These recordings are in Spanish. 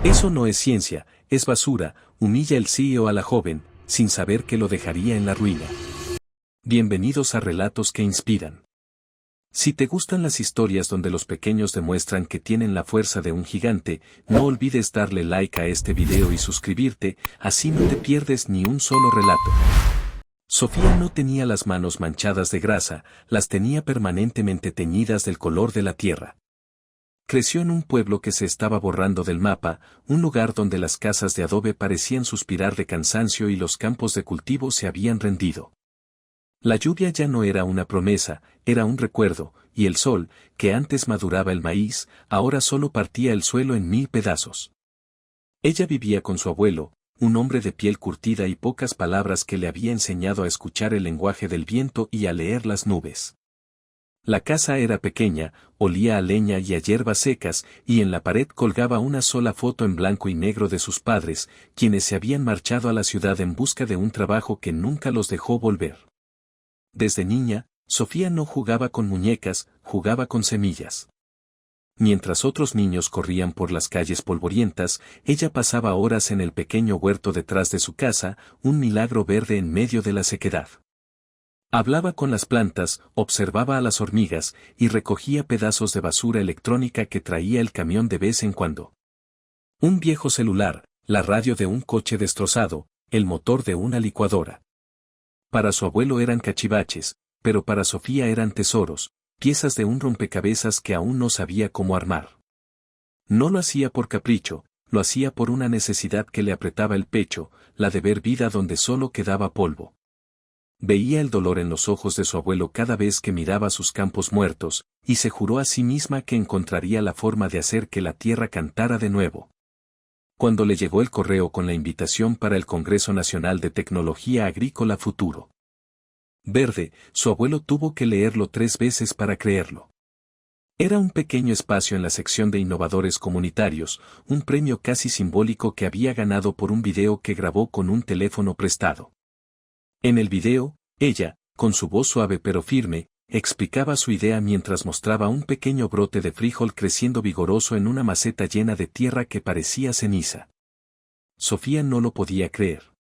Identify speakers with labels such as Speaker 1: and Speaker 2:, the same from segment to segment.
Speaker 1: Eso no es ciencia, es basura, humilla el CEO a la joven, sin saber que lo dejaría en la ruina. Bienvenidos a Relatos que Inspiran. Si te gustan las historias donde los pequeños demuestran que tienen la fuerza de un gigante, no olvides darle like a este video y suscribirte, así no te pierdes ni un solo relato. Sofía no tenía las manos manchadas de grasa, las tenía permanentemente teñidas del color de la tierra. Creció en un pueblo que se estaba borrando del mapa, un lugar donde las casas de adobe parecían suspirar de cansancio y los campos de cultivo se habían rendido. La lluvia ya no era una promesa, era un recuerdo, y el sol, que antes maduraba el maíz, ahora solo partía el suelo en 1000 pedazos. Ella vivía con su abuelo, un hombre de piel curtida y pocas palabras que le había enseñado a escuchar el lenguaje del viento y a leer las nubes. La casa era pequeña, olía a leña y a hierbas secas, y en la pared colgaba una sola foto en blanco y negro de sus padres, quienes se habían marchado a la ciudad en busca de un trabajo que nunca los dejó volver. Desde niña, Sofía no jugaba con muñecas, jugaba con semillas. Mientras otros niños corrían por las calles polvorientas, ella pasaba horas en el pequeño huerto detrás de su casa, un milagro verde en medio de la sequedad. Hablaba con las plantas, observaba a las hormigas, y recogía pedazos de basura electrónica que traía el camión de vez en cuando. Un viejo celular, la radio de un coche destrozado, el motor de una licuadora. Para su abuelo eran cachivaches, pero para Sofía eran tesoros, piezas de un rompecabezas que aún no sabía cómo armar. No lo hacía por capricho, lo hacía por una necesidad que le apretaba el pecho, la de ver vida donde solo quedaba polvo. Veía el dolor en los ojos de su abuelo cada vez que miraba sus campos muertos, y se juró a sí misma que encontraría la forma de hacer que la tierra cantara de nuevo. Cuando le llegó el correo con la invitación para el Congreso Nacional de Tecnología Agrícola Futuro Verde, su abuelo tuvo que leerlo 3 veces para creerlo. Era un pequeño espacio en la sección de innovadores comunitarios, un premio casi simbólico que había ganado por un video que grabó con un teléfono prestado. En el video, ella, con su voz suave pero firme, explicaba su idea mientras mostraba un pequeño brote de frijol creciendo vigoroso en una maceta llena de tierra que parecía ceniza. Sofía no lo podía creer.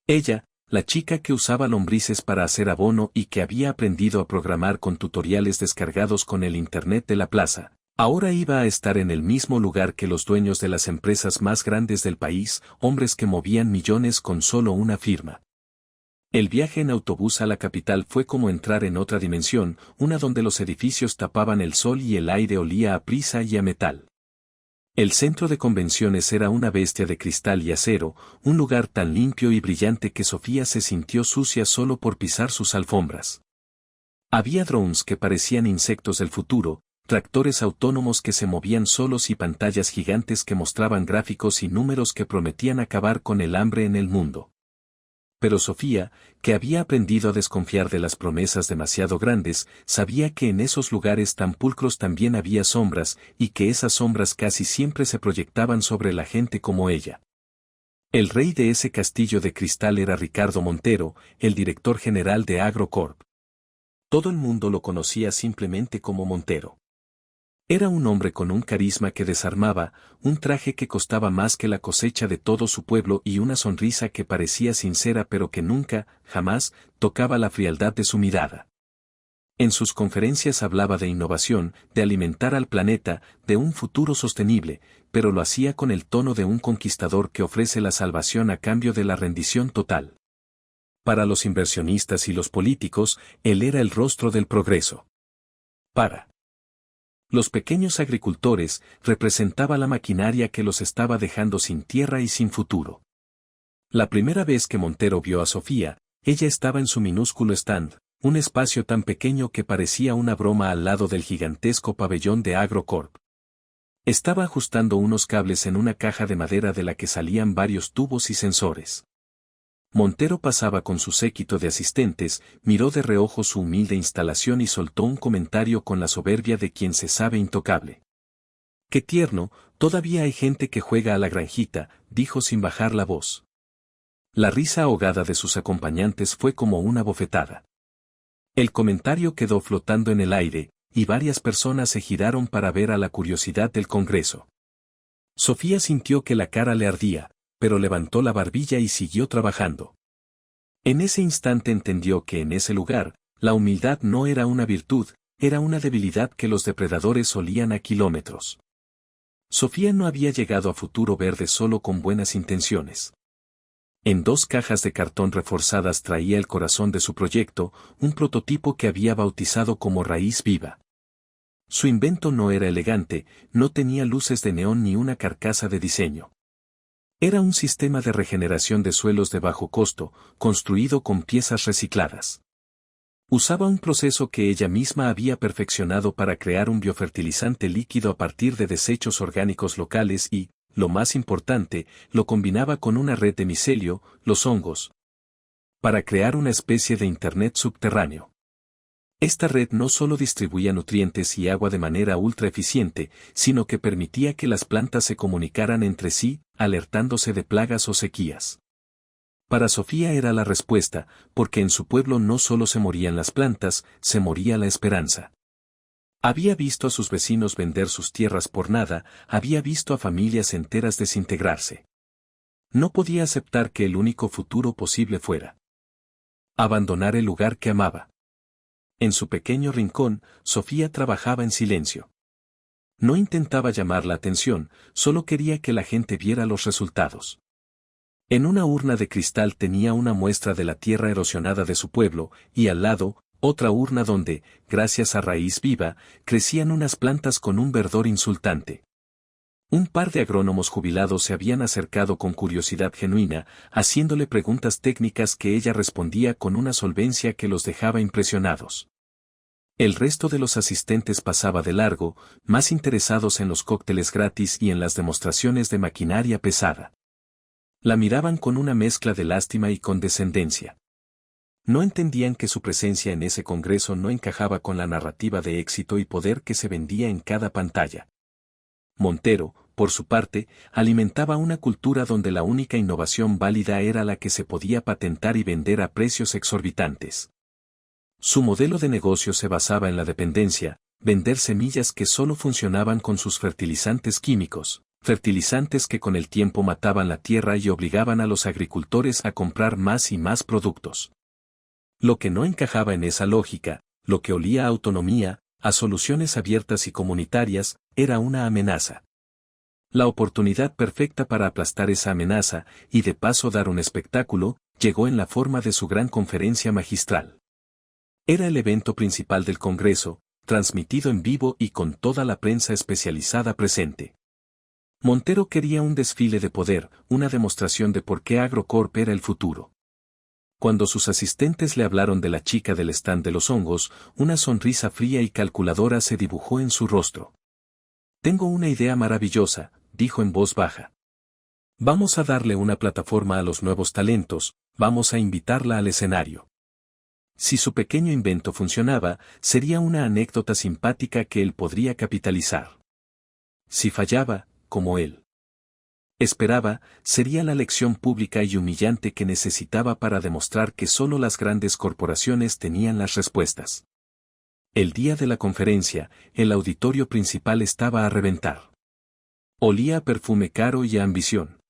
Speaker 1: Ella, la chica que usaba lombrices para hacer abono y que había aprendido a programar con tutoriales descargados con el internet de la plaza, ahora iba a estar en el mismo lugar que los dueños de las empresas más grandes del país, hombres que movían millones con solo una firma. El viaje en autobús a la capital fue como entrar en otra dimensión, una donde los edificios tapaban el sol y el aire olía a prisa y a metal. El centro de convenciones era una bestia de cristal y acero, un lugar tan limpio y brillante que Sofía se sintió sucia solo por pisar sus alfombras. Había drones que parecían insectos del futuro, tractores autónomos que se movían solos y pantallas gigantes que mostraban gráficos y números que prometían acabar con el hambre en el mundo. Pero Sofía, que había aprendido a desconfiar de las promesas demasiado grandes, sabía que en esos lugares tan pulcros también había sombras, y que esas sombras casi siempre se proyectaban sobre la gente como ella. El rey de ese castillo de cristal era Ricardo Montero, el director general de AgroCorp. Todo el mundo lo conocía simplemente como Montero. Era un hombre con un carisma que desarmaba, un traje que costaba más que la cosecha de todo su pueblo y una sonrisa que parecía sincera pero que nunca, jamás, tocaba la frialdad de su mirada. En sus conferencias hablaba de innovación, de alimentar al planeta, de un futuro sostenible, pero lo hacía con el tono de un conquistador que ofrece la salvación a cambio de la rendición total. Para los inversionistas y los políticos, él era el rostro del progreso. Para los pequeños agricultores, representaba la maquinaria que los estaba dejando sin tierra y sin futuro. La primera vez que Montero vio a Sofía, ella estaba en su minúsculo stand, un espacio tan pequeño que parecía una broma al lado del gigantesco pabellón de AgroCorp. Estaba ajustando unos cables en una caja de madera de la que salían varios tubos y sensores. Montero pasaba con su séquito de asistentes, miró de reojo su humilde instalación y soltó un comentario con la soberbia de quien se sabe intocable. «Qué tierno, todavía hay gente que juega a la granjita», dijo sin bajar la voz. La risa ahogada de sus acompañantes fue como una bofetada. El comentario quedó flotando en el aire, y varias personas se giraron para ver a la curiosidad del Congreso. Sofía sintió que la cara le ardía, pero levantó la barbilla y siguió trabajando. En ese instante entendió que en ese lugar, la humildad no era una virtud, era una debilidad que los depredadores olían a kilómetros. Sofía no había llegado a Futuro Verde solo con buenas intenciones. En 2 cajas de cartón reforzadas traía el corazón de su proyecto, un prototipo que había bautizado como Raíz Viva. Su invento no era elegante, no tenía luces de neón ni una carcasa de diseño. Era un sistema de regeneración de suelos de bajo costo, construido con piezas recicladas. Usaba un proceso que ella misma había perfeccionado para crear un biofertilizante líquido a partir de desechos orgánicos locales y, lo más importante, lo combinaba con una red de micelio, los hongos, para crear una especie de Internet subterráneo. Esta red no solo distribuía nutrientes y agua de manera ultra eficiente, sino que permitía que las plantas se comunicaran entre sí, alertándose de plagas o sequías. Para Sofía era la respuesta, porque en su pueblo no solo se morían las plantas, se moría la esperanza. Había visto a sus vecinos vender sus tierras por nada, había visto a familias enteras desintegrarse. No podía aceptar que el único futuro posible fuera abandonar el lugar que amaba. En su pequeño rincón, Sofía trabajaba en silencio. No intentaba llamar la atención, solo quería que la gente viera los resultados. En una urna de cristal tenía una muestra de la tierra erosionada de su pueblo, y al lado, otra urna donde, gracias a Raíz Viva, crecían unas plantas con un verdor insultante. Un par de agrónomos jubilados se habían acercado con curiosidad genuina, haciéndole preguntas técnicas que ella respondía con una solvencia que los dejaba impresionados. El resto de los asistentes pasaba de largo, más interesados en los cócteles gratis y en las demostraciones de maquinaria pesada. La miraban con una mezcla de lástima y condescendencia. No entendían que su presencia en ese congreso no encajaba con la narrativa de éxito y poder que se vendía en cada pantalla. Montero, por su parte, alimentaba una cultura donde la única innovación válida era la que se podía patentar y vender a precios exorbitantes. Su modelo de negocio se basaba en la dependencia, vender semillas que solo funcionaban con sus fertilizantes químicos, fertilizantes que con el tiempo mataban la tierra y obligaban a los agricultores a comprar más y más productos. Lo que no encajaba en esa lógica, lo que olía a autonomía, a soluciones abiertas y comunitarias, era una amenaza. La oportunidad perfecta para aplastar esa amenaza, y de paso dar un espectáculo, llegó en la forma de su gran conferencia magistral. Era el evento principal del Congreso, transmitido en vivo y con toda la prensa especializada presente. Montero quería un desfile de poder, una demostración de por qué Agrocorp era el futuro. Cuando sus asistentes le hablaron de la chica del stand de los hongos, una sonrisa fría y calculadora se dibujó en su rostro. «Tengo una idea maravillosa», dijo en voz baja. «Vamos a darle una plataforma a los nuevos talentos, vamos a invitarla al escenario». Si su pequeño invento funcionaba, sería una anécdota simpática que él podría capitalizar. Si fallaba, como él esperaba, sería la lección pública y humillante que necesitaba para demostrar que solo las grandes corporaciones tenían las respuestas. El día de la conferencia, el auditorio principal estaba a reventar. Olía a perfume caro y a ambición.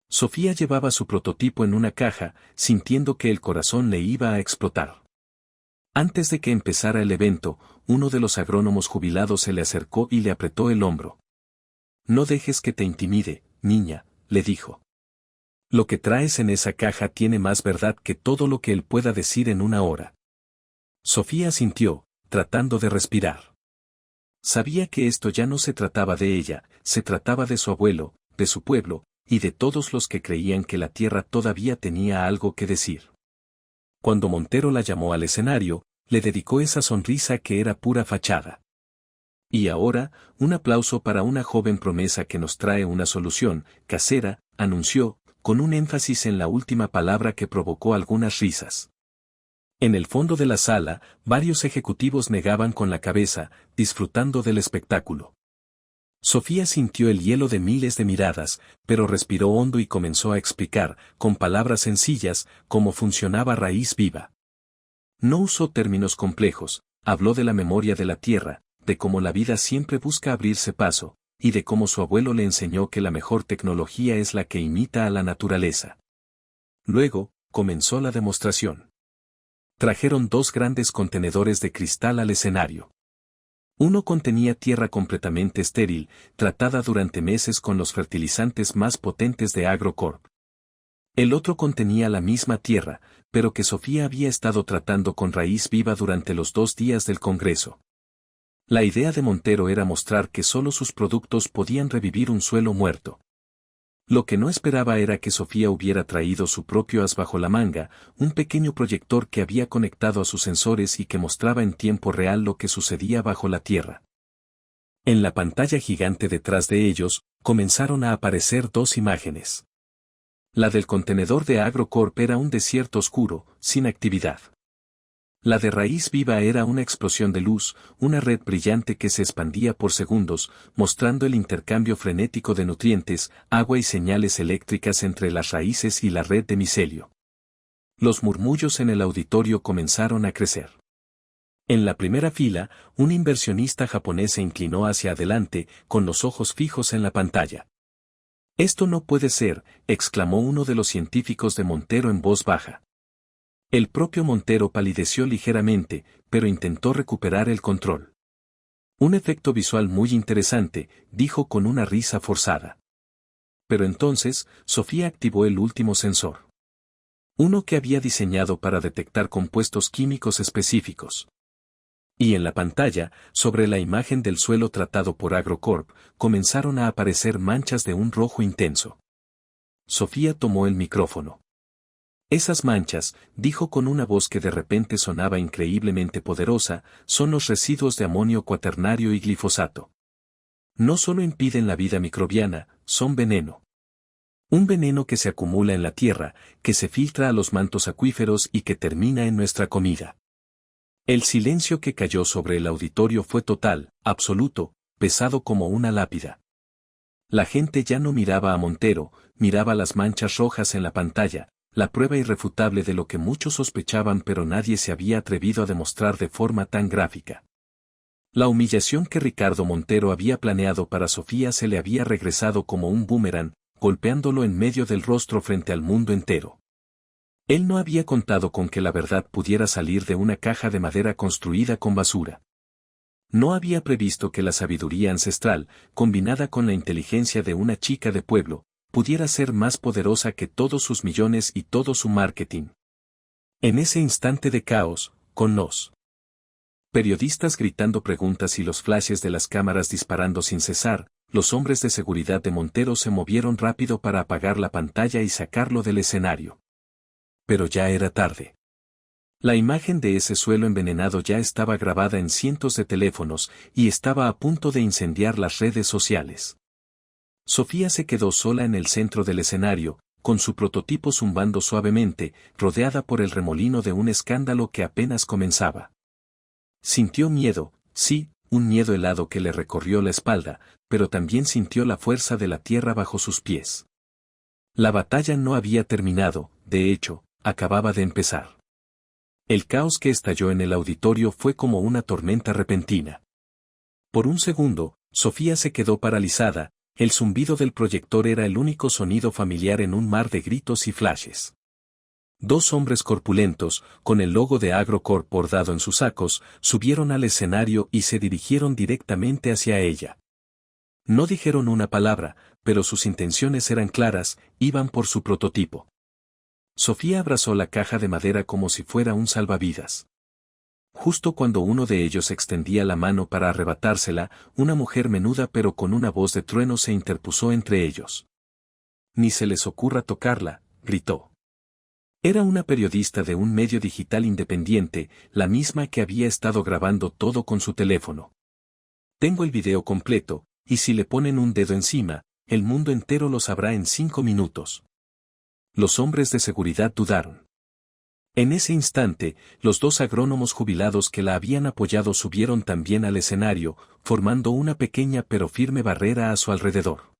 Speaker 1: Sofía llevaba su prototipo en una caja, sintiendo que el corazón le iba a explotar. Antes de que empezara el evento, uno de los agrónomos jubilados se le acercó y le apretó el hombro. «No dejes que te intimide, niña», le dijo. «Lo que traes en esa caja tiene más verdad que todo lo que él pueda decir en una hora». Sofía asintió, tratando de respirar. Sabía que esto ya no se trataba de ella, se trataba de su abuelo, de su pueblo, y de todos los que creían que la tierra todavía tenía algo que decir. Cuando Montero la llamó al escenario, le dedicó esa sonrisa que era pura fachada. «Y ahora, un aplauso para una joven promesa que nos trae una solución, casera», anunció, con un énfasis en la última palabra que provocó algunas risas. En el fondo de la sala, varios ejecutivos negaban con la cabeza, disfrutando del espectáculo. Sofía sintió el hielo de miles de miradas, pero respiró hondo y comenzó a explicar, con palabras sencillas, cómo funcionaba Raíz Viva. No usó términos complejos, habló de la memoria de la tierra, de cómo la vida siempre busca abrirse paso, y de cómo su abuelo le enseñó que la mejor tecnología es la que imita a la naturaleza. Luego, comenzó la demostración. Trajeron 2 grandes contenedores de cristal al escenario. Uno contenía tierra completamente estéril, tratada durante meses con los fertilizantes más potentes de AgroCorp. El otro contenía la misma tierra, pero que Sofía había estado tratando con raíz viva durante los 2 días del Congreso. La idea de Montero era mostrar que solo sus productos podían revivir un suelo muerto. Lo que no esperaba era que Sofía hubiera traído su propio as bajo la manga, un pequeño proyector que había conectado a sus sensores y que mostraba en tiempo real lo que sucedía bajo la tierra. En la pantalla gigante detrás de ellos, comenzaron a aparecer 2 imágenes. La del contenedor de AgroCorp era un desierto oscuro, sin actividad. La de raíz viva era una explosión de luz, una red brillante que se expandía por segundos, mostrando el intercambio frenético de nutrientes, agua y señales eléctricas entre las raíces y la red de micelio. Los murmullos en el auditorio comenzaron a crecer. En la primera fila, un inversionista japonés se inclinó hacia adelante, con los ojos fijos en la pantalla. «Esto no puede ser», exclamó uno de los científicos de Montero en voz baja. El propio Montero palideció ligeramente, pero intentó recuperar el control. «Un efecto visual muy interesante», dijo con una risa forzada. Pero entonces, Sofía activó el último sensor. Uno que había diseñado para detectar compuestos químicos específicos. Y en la pantalla, sobre la imagen del suelo tratado por AgroCorp, comenzaron a aparecer manchas de un rojo intenso. Sofía tomó el micrófono. «Esas manchas», dijo con una voz que de repente sonaba increíblemente poderosa, «son los residuos de amonio cuaternario y glifosato. No solo impiden la vida microbiana, son veneno. Un veneno que se acumula en la tierra, que se filtra a los mantos acuíferos y que termina en nuestra comida». El silencio que cayó sobre el auditorio fue total, absoluto, pesado como una lápida. La gente ya no miraba a Montero, miraba las manchas rojas en la pantalla, la prueba irrefutable de lo que muchos sospechaban pero nadie se había atrevido a demostrar de forma tan gráfica. La humillación que Ricardo Montero había planeado para Sofía se le había regresado como un boomerang, golpeándolo en medio del rostro frente al mundo entero. Él no había contado con que la verdad pudiera salir de una caja de madera construida con basura. No había previsto que la sabiduría ancestral, combinada con la inteligencia de una chica de pueblo, pudiera ser más poderosa que todos sus millones y todo su marketing. En ese instante de caos, con los periodistas gritando preguntas y los flashes de las cámaras disparando sin cesar, los hombres de seguridad de Montero se movieron rápido para apagar la pantalla y sacarlo del escenario. Pero ya era tarde. La imagen de ese suelo envenenado ya estaba grabada en cientos de teléfonos y estaba a punto de incendiar las redes sociales. Sofía se quedó sola en el centro del escenario, con su prototipo zumbando suavemente, rodeada por el remolino de un escándalo que apenas comenzaba. Sintió miedo, sí, un miedo helado que le recorrió la espalda, pero también sintió la fuerza de la tierra bajo sus pies. La batalla no había terminado, de hecho, acababa de empezar. El caos que estalló en el auditorio fue como una tormenta repentina. Por un segundo, Sofía se quedó paralizada. El zumbido del proyector era el único sonido familiar en un mar de gritos y flashes. 2 hombres corpulentos, con el logo de AgroCorp bordado en sus sacos, subieron al escenario y se dirigieron directamente hacia ella. No dijeron una palabra, pero sus intenciones eran claras, iban por su prototipo. Sofía abrazó la caja de madera como si fuera un salvavidas. Justo cuando uno de ellos extendía la mano para arrebatársela, una mujer menuda pero con una voz de trueno se interpuso entre ellos. «Ni se les ocurra tocarla», gritó. Era una periodista de un medio digital independiente, la misma que había estado grabando todo con su teléfono. «Tengo el video completo, y si le ponen un dedo encima, el mundo entero lo sabrá en 5 minutos». Los hombres de seguridad dudaron. En ese instante, los 2 agrónomos jubilados que la habían apoyado subieron también al escenario, formando una pequeña pero firme barrera a su alrededor.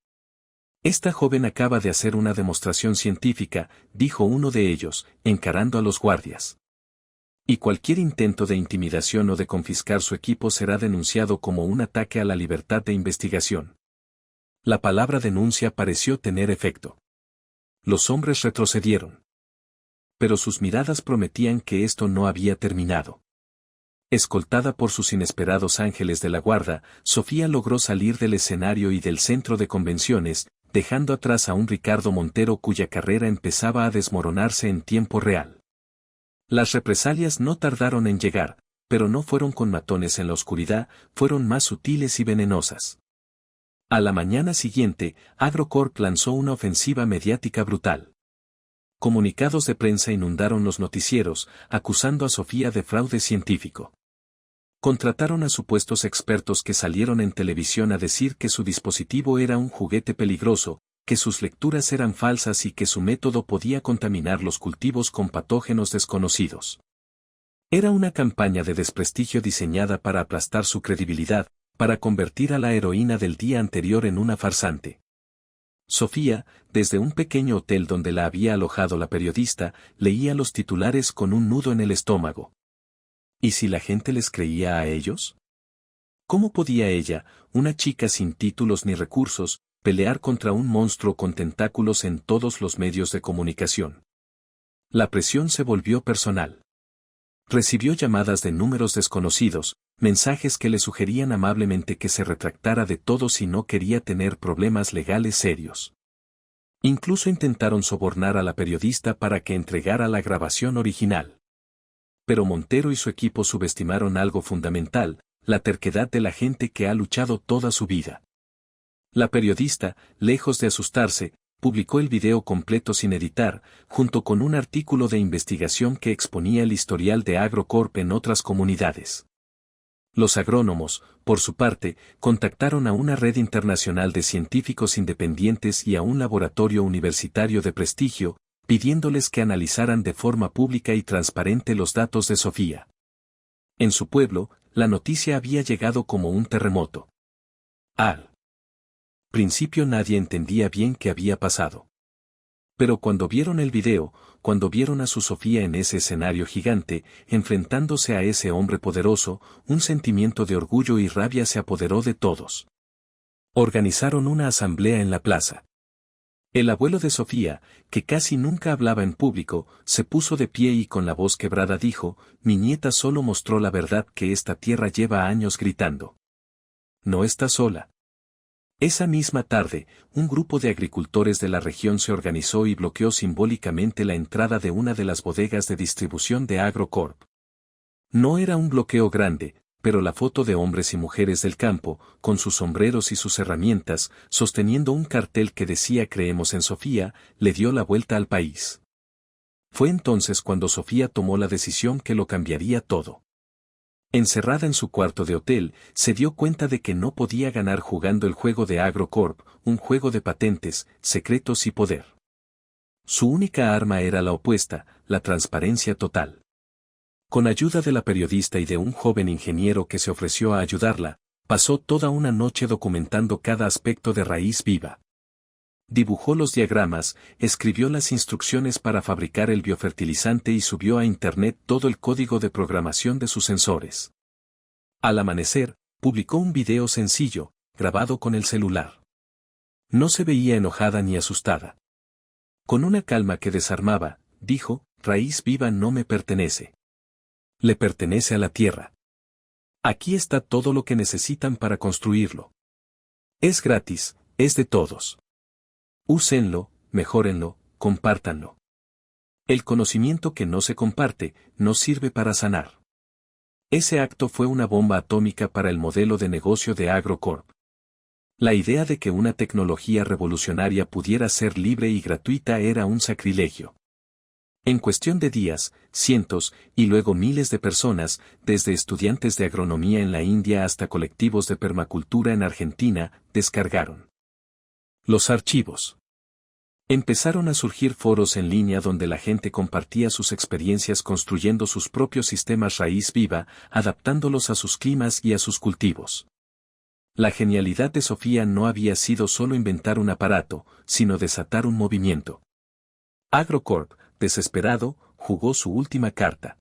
Speaker 1: «Esta joven acaba de hacer una demostración científica», dijo uno de ellos, encarando a los guardias. «Y cualquier intento de intimidación o de confiscar su equipo será denunciado como un ataque a la libertad de investigación». La palabra denuncia pareció tener efecto. Los hombres retrocedieron. Pero sus miradas prometían que esto no había terminado. Escoltada por sus inesperados ángeles de la guarda, Sofía logró salir del escenario y del centro de convenciones, dejando atrás a un Ricardo Montero cuya carrera empezaba a desmoronarse en tiempo real. Las represalias no tardaron en llegar, pero no fueron con matones en la oscuridad, fueron más sutiles y venenosas. A la mañana siguiente, AgroCorp lanzó una ofensiva mediática brutal. Comunicados de prensa inundaron los noticieros, acusando a Sofía de fraude científico. Contrataron a supuestos expertos que salieron en televisión a decir que su dispositivo era un juguete peligroso, que sus lecturas eran falsas y que su método podía contaminar los cultivos con patógenos desconocidos. Era una campaña de desprestigio diseñada para aplastar su credibilidad, para convertir a la heroína del día anterior en una farsante. Sofía, desde un pequeño hotel donde la había alojado la periodista, leía los titulares con un nudo en el estómago. ¿Y si la gente les creía a ellos? ¿Cómo podía ella, una chica sin títulos ni recursos, pelear contra un monstruo con tentáculos en todos los medios de comunicación? La presión se volvió personal. Recibió llamadas de números desconocidos, mensajes que le sugerían amablemente que se retractara de todo si no quería tener problemas legales serios. Incluso intentaron sobornar a la periodista para que entregara la grabación original. Pero Montero y su equipo subestimaron algo fundamental, la terquedad de la gente que ha luchado toda su vida. La periodista, lejos de asustarse, publicó el video completo sin editar, junto con un artículo de investigación que exponía el historial de AgroCorp en otras comunidades. Los agrónomos, por su parte, contactaron a una red internacional de científicos independientes y a un laboratorio universitario de prestigio, pidiéndoles que analizaran de forma pública y transparente los datos de Sofía. En su pueblo, la noticia había llegado como un terremoto. Al principio nadie entendía bien qué había pasado. Pero cuando vieron el video, cuando vieron a su Sofía en ese escenario gigante, enfrentándose a ese hombre poderoso, un sentimiento de orgullo y rabia se apoderó de todos. Organizaron una asamblea en la plaza. El abuelo de Sofía, que casi nunca hablaba en público, se puso de pie y con la voz quebrada dijo: «Mi nieta solo mostró la verdad que esta tierra lleva años gritando. No está sola». Esa misma tarde, un grupo de agricultores de la región se organizó y bloqueó simbólicamente la entrada de una de las bodegas de distribución de AgroCorp. No era un bloqueo grande, pero la foto de hombres y mujeres del campo, con sus sombreros y sus herramientas, sosteniendo un cartel que decía «Creemos en Sofía», le dio la vuelta al país. Fue entonces cuando Sofía tomó la decisión que lo cambiaría todo. Encerrada en su cuarto de hotel, se dio cuenta de que no podía ganar jugando el juego de AgroCorp, un juego de patentes, secretos y poder. Su única arma era la opuesta, la transparencia total. Con ayuda de la periodista y de un joven ingeniero que se ofreció a ayudarla, pasó toda una noche documentando cada aspecto de Raíz Viva. Dibujó los diagramas, escribió las instrucciones para fabricar el biofertilizante y subió a Internet todo el código de programación de sus sensores. Al amanecer, publicó un video sencillo, grabado con el celular. No se veía enojada ni asustada. Con una calma que desarmaba, dijo: «Raíz Viva no me pertenece. Le pertenece a la tierra. Aquí está todo lo que necesitan para construirlo. Es gratis, es de todos. Úsenlo, mejórenlo, compártanlo. El conocimiento que no se comparte, no sirve para sanar». Ese acto fue una bomba atómica para el modelo de negocio de AgroCorp. La idea de que una tecnología revolucionaria pudiera ser libre y gratuita era un sacrilegio. En cuestión de días, cientos, y luego miles de personas, desde estudiantes de agronomía en la India hasta colectivos de permacultura en Argentina, descargaron los archivos. Empezaron a surgir foros en línea donde la gente compartía sus experiencias construyendo sus propios sistemas Raíz Viva, adaptándolos a sus climas y a sus cultivos. La genialidad de Sofía no había sido solo inventar un aparato, sino desatar un movimiento. AgroCorp, desesperado, jugó su última carta.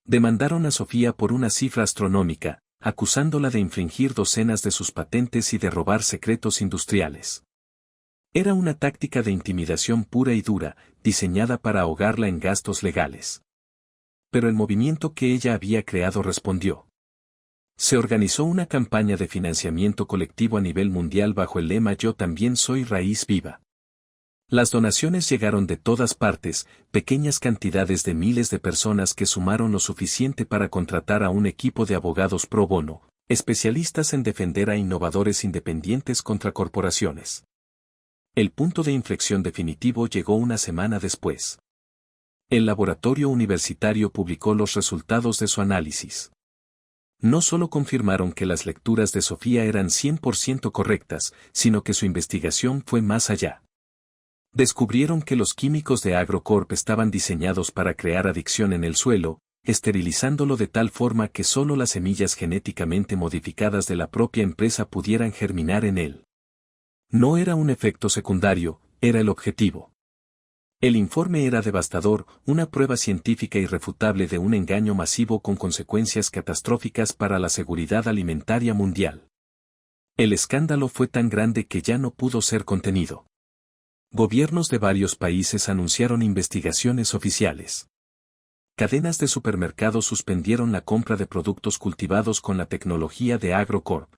Speaker 1: Demandaron a Sofía por una cifra astronómica, acusándola de infringir docenas de sus patentes y de robar secretos industriales. Era una táctica de intimidación pura y dura, diseñada para ahogarla en gastos legales. Pero el movimiento que ella había creado respondió. Se organizó una campaña de financiamiento colectivo a nivel mundial bajo el lema Yo también soy raíz viva. Las donaciones llegaron de todas partes, pequeñas cantidades de miles de personas que sumaron lo suficiente para contratar a un equipo de abogados pro bono, especialistas en defender a innovadores independientes contra corporaciones. El punto de inflexión definitivo llegó una semana después. El laboratorio universitario publicó los resultados de su análisis. No solo confirmaron que las lecturas de Sofía eran 100% correctas, sino que su investigación fue más allá. Descubrieron que los químicos de AgroCorp estaban diseñados para crear adicción en el suelo, esterilizándolo de tal forma que solo las semillas genéticamente modificadas de la propia empresa pudieran germinar en él. No era un efecto secundario, era el objetivo. El informe era devastador, una prueba científica irrefutable de un engaño masivo con consecuencias catastróficas para la seguridad alimentaria mundial. El escándalo fue tan grande que ya no pudo ser contenido. Gobiernos de varios países anunciaron investigaciones oficiales. Cadenas de supermercados suspendieron la compra de productos cultivados con la tecnología de AgroCorp.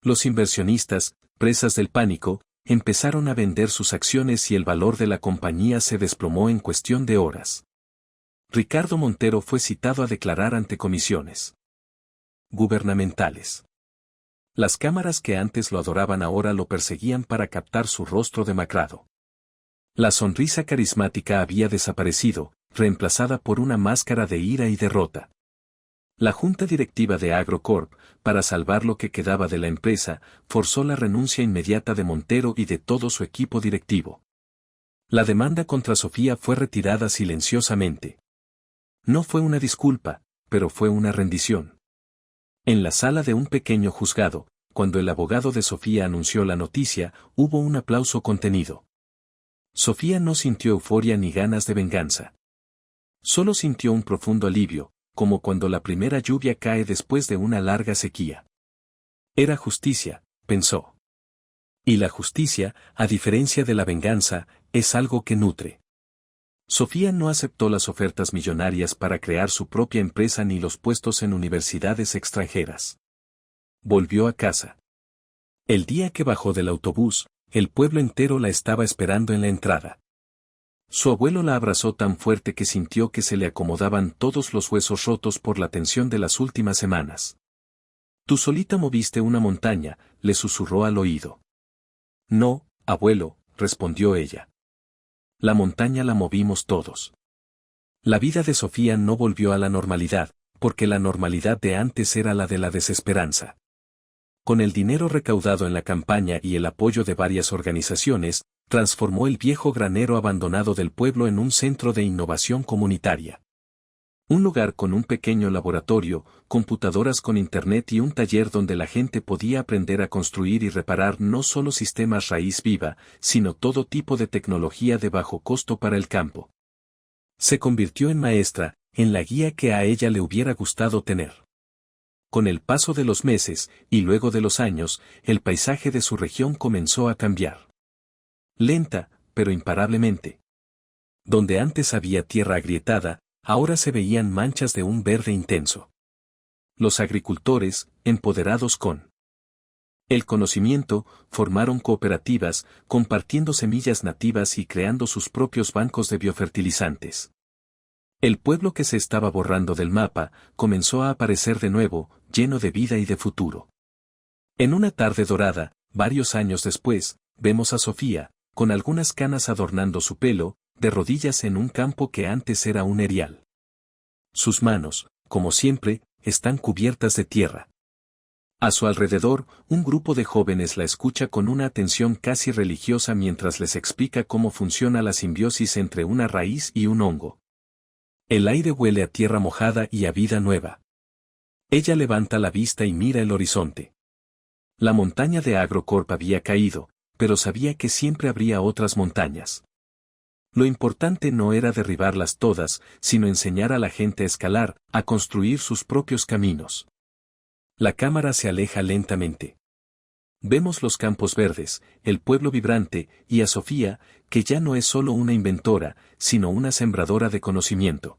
Speaker 1: Los inversionistas, presas del pánico, empezaron a vender sus acciones y el valor de la compañía se desplomó en cuestión de horas. Ricardo Montero fue citado a declarar ante comisiones gubernamentales. Las cámaras que antes lo adoraban ahora lo perseguían para captar su rostro demacrado. La sonrisa carismática había desaparecido, reemplazada por una máscara de ira y derrota. La junta directiva de AgroCorp, para salvar lo que quedaba de la empresa, forzó la renuncia inmediata de Montero y de todo su equipo directivo. La demanda contra Sofía fue retirada silenciosamente. No fue una disculpa, pero fue una rendición. En la sala de un pequeño juzgado, cuando el abogado de Sofía anunció la noticia, hubo un aplauso contenido. Sofía no sintió euforia ni ganas de venganza. Solo sintió un profundo alivio, como cuando la primera lluvia cae después de una larga sequía. Era justicia, pensó. Y la justicia, a diferencia de la venganza, es algo que nutre. Sofía no aceptó las ofertas millonarias para crear su propia empresa ni los puestos en universidades extranjeras. Volvió a casa. El día que bajó del autobús, el pueblo entero la estaba esperando en la entrada. Su abuelo la abrazó tan fuerte que sintió que se le acomodaban todos los huesos rotos por la tensión de las últimas semanas. Tú solita moviste una montaña, le susurró al oído. No, abuelo, respondió ella. La montaña la movimos todos. La vida de Sofía no volvió a la normalidad, porque la normalidad de antes era la de la desesperanza. Con el dinero recaudado en la campaña y el apoyo de varias organizaciones, transformó el viejo granero abandonado del pueblo en un centro de innovación comunitaria. Un lugar con un pequeño laboratorio, computadoras con internet y un taller donde la gente podía aprender a construir y reparar no solo sistemas raíz viva, sino todo tipo de tecnología de bajo costo para el campo. Se convirtió en maestra, en la guía que a ella le hubiera gustado tener. Con el paso de los meses, y luego de los años, el paisaje de su región comenzó a cambiar. Lenta, pero imparablemente. Donde antes había tierra agrietada, ahora se veían manchas de un verde intenso. Los agricultores, empoderados con el conocimiento, formaron cooperativas, compartiendo semillas nativas y creando sus propios bancos de biofertilizantes. El pueblo que se estaba borrando del mapa, comenzó a aparecer de nuevo, lleno de vida y de futuro. En una tarde dorada, varios años después, vemos a Sofía, con algunas canas adornando su pelo, de rodillas en un campo que antes era un erial. Sus manos, como siempre, están cubiertas de tierra. A su alrededor, un grupo de jóvenes la escucha con una atención casi religiosa mientras les explica cómo funciona la simbiosis entre una raíz y un hongo. El aire huele a tierra mojada y a vida nueva. Ella levanta la vista y mira el horizonte. La montaña de AgroCorp había caído, pero sabía que siempre habría otras montañas. Lo importante no era derribarlas todas, sino enseñar a la gente a escalar, a construir sus propios caminos. La cámara se aleja lentamente. Vemos los campos verdes, el pueblo vibrante, y a Sofía, que ya no es solo una inventora, sino una sembradora de conocimiento.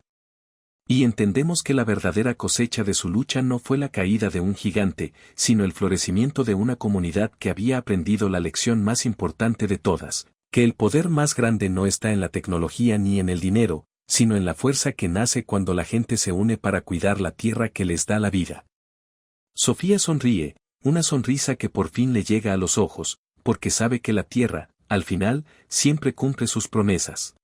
Speaker 1: Y entendemos que la verdadera cosecha de su lucha no fue la caída de un gigante, sino el florecimiento de una comunidad que había aprendido la lección más importante de todas, que el poder más grande no está en la tecnología ni en el dinero, sino en la fuerza que nace cuando la gente se une para cuidar la tierra que les da la vida. Sofía sonríe, una sonrisa que por fin le llega a los ojos, porque sabe que la tierra, al final, siempre cumple sus promesas.